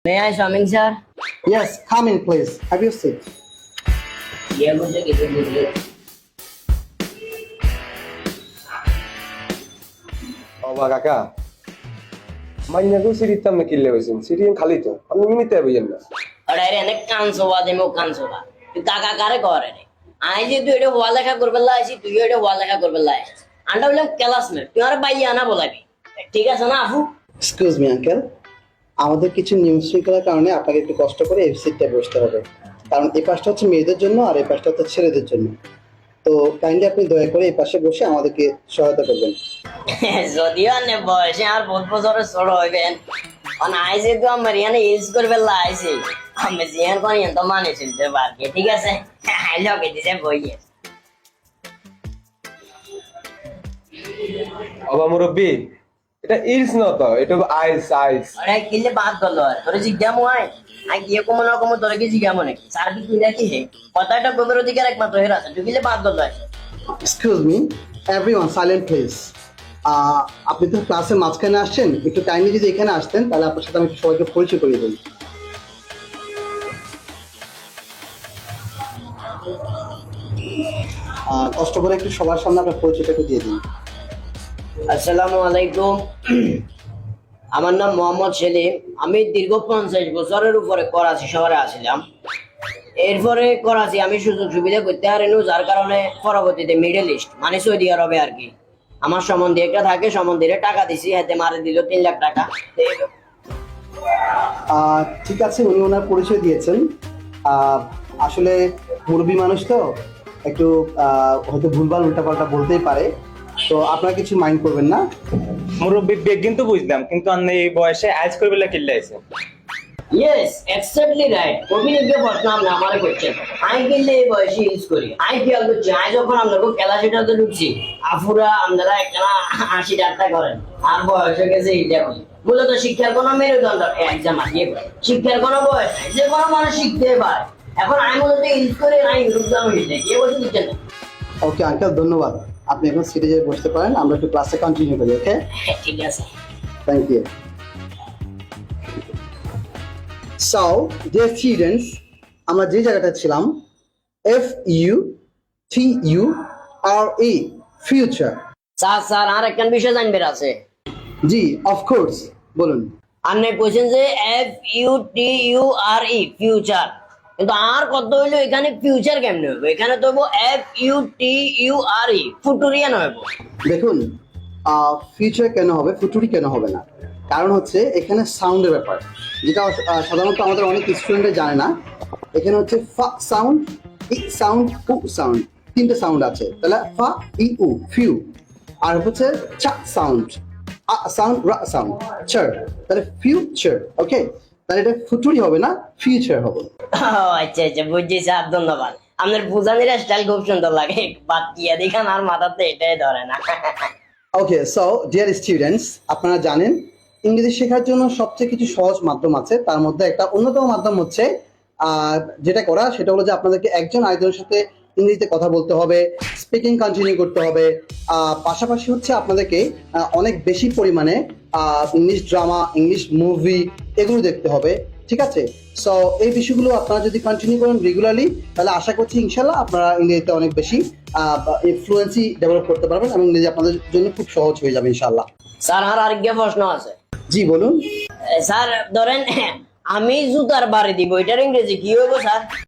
May I come in, sir? Yes, come in, please. Have your seat. Yeah, मुझे किसी दीजिए। বাবা কাকা মাইনাকে সিঁড়ির তামনে কিনলে হয়েছেন সিঁড়ি খালি তো আপনি নিমিতে বুঝেন না और अरे ने कांसोवा दे मो कांसोवा तू काका करे करे रे आई जे तू एडे हुआ लेखा करबेला आइছি তুই এডে हुआ लेखा করবেলা আইছ আন্ডা বললাম ক্লাসমেট তুই আর বাইয়া না বলাবি ঠিক আছে না আফু এক্সকিউজ মি আঙ্কেল, আমাদের কিছু নিয়ম শৃঙ্খলার কারণে আপনাকে একটু কষ্ট করে এই সিটটা বসতে হবে, কারণ এই পাশটা হচ্ছে মেয়েদের জন্য আর এই পাশটা হচ্ছে ছেলেদের জন্য। তো কাইন্ডলি আপনি দয়া করে এই পাশে বসে আমাদেরকে সহায়তা করবেন। যদিও নে বয়সে আর বহুত বছরের ছোট হইবেন অন আইছে তো আমার ইয়ানে ইউজ করবেলা আইছে আমি জিয়ান কোন তো মানে চিনতে পারবে ঠিক আছে আই লগে দিছে বইয়ে বাবা মুরব্বী এটা ইলস না তো এটা আইস আইস अरे किल्ले बात कर लो তোরে জিজ্ঞা মই আই গিয়ে কম না কম তোরে কি জিজ্ঞা মনে কি স্যার কি কিনা কি হে কথাটা গোবর অধিকার একমাত্র হেরা আছে তুই কিল্লে বাত कर लो excuse me, everyone silent please. আপনি তো ক্লাসের মাঝখানে আসছেন, একটু কাইন্ডলি যদি এখানে আসতেন তাহলে আপনার সাথে আমি একটু সবাইকে পরিচয় করিয়ে দিই। কষ্ট করে একটু সবার সামনে আপনার পরিচয়টা একটু দিয়ে দিন। আসসালামু আলাইকুম আমার নাম মোহাম্মদ সেলিম আমি দীর্ঘ 50 বছরের উপরে করাচি শহরে আছিলাম এরপরে করাচি আমি সুযোগ সুবিধা করতে পারিনি যার কারণে পরবর্তীতে মিডল ইস্ট মানে সৌদি আরবে আর কি আমার সম্বন্ধে একটা থাকে সম্বন্ধে টাকা দিছি হাতে মারে দিল 3 লাখ টাকা ঠিক আছে, উনি ওনার পরিচয় দিয়েছেন। আসলে মুরব্বী মানুষ তো একটু হয়তো ভুলভাল উল্টাপাল্টা বলতেই পারে, তো আপনারা কিছু মাইন্ড করবেন না। মুরব্বী বেগ কিন্তু বুঝলাম কিন্তু আপনি এই বয়সে আইজ করবে কিল্লা আছে ইয়েস এক্স্যাক্টলি রাইট অভিনবকে প্রশ্ন আপনি আমারে করছেন আই কিনলে এই বয়সে ইউজ করি আই খেয়াল করছি আই যখন আপনাকে খেলা সেটাতে ঢুকছি আফুরা আপনারা একটা 80 টাকা করেন আর বয়স হয়ে গেছে এইটা করি মূলত শিক্ষার কোনো মেরুদণ্ড এক্সাম আসিয়ে শিক্ষার কোনো বয়স নাই যে কোনো মানুষ শিখতে পারে এখন আমি মূলত ইউজ করে আই ইউজ দাম হয়েছে কে বসে দিচ্ছেন ওকে আঙ্কেল, ধন্যবাদ। আপনি এখন সিটে যেয়ে বসতে পারেন, আমরা একটু ক্লাসে কন্টিনিউ করি। ওকে, ঠিক আছে thank you. So dear students, আমরা যে জায়গাটা ছিলাম, FUTURE ফিউচার। স্যার স্যার আর একটা বিষয় জানবার আছে জি, অফকোর্স, বলুন। আপনি কইছেন যে FUTURE ফিউচার কিন্তু আর কত হইলো এখানে ফিউচার কেমনে হবে এখানে তো FUTURE ফুটুরিয়ান হবে দেখুন, ফিউচার কেন হবে, ফুটুরি কেন হবে না, কারণ হচ্ছে এখানে সাউন্ডের ব্যাপার, যেটা সাধারণত আমাদের অনেক স্টুডেন্টরা জানে না। এখানে হচ্ছে ফা সাউন্ড, ই সাউন্ড, উ সাউন্ড, তিনটে সাউন্ড আছে। তাহলে ফা ই উ ফিউ, আর হচ্ছে চা সাউন্ড, আ সাউন্ড, রা সাউন্ড, চার, তাহলে ফিউচার। ওকে, তাহলে এটা ফুটুরি হবে না, ফিউচার হবে। আচ্ছা আচ্ছা বুঝছি স্যার ধন্যবাদ আপনার বুঝানির স্টাইল খুব সুন্দর লাগে বাদ দিয়ে দেখান আর মাথাতে এটাই ধরে না ওকে, সো ডিয়ার স্টুডেন্টস, আপনারা জানেন ইংরেজি শেখার জন্য সবচেয়ে কিছু সহজ মাধ্যম আছে, তার মধ্যে একটা অন্যতম মাধ্যম হচ্ছে যেটা করা, সেটা হলো যে আপনাদেরকে একজন আরেকজনের সাথে ইংরেজিতে কথা বলতে হবে, স্পিকিং কন্টিনিউ করতে হবে। পাশাপাশি হচ্ছে আপনাদেরকে অনেক বেশি পরিমাণে ইংলিশ ড্রামা, ইংলিশ মুভি এগুলো দেখতে হবে, ঠিক আছে? সো এই বিষয়গুলো আপনারা যদি কন্টিনিউ করেন রেগুলারলি, তাহলে আশা করছি ইনশাল্লাহ আপনারা ইংরেজিতে অনেক বেশি ফ্লুয়েন্সি ডেভেলপ করতে পারবেন এবং ইংরেজি আপনাদের জন্য খুব সহজ হয়ে যাবে ইনশাল্লাহ। স্যার আর আরেকটা প্রশ্ন আছে জি বলুন। স্যার ধরেন আমি জুতার বাড়ি দিব এটার ইংরেজি কি হইব স্যার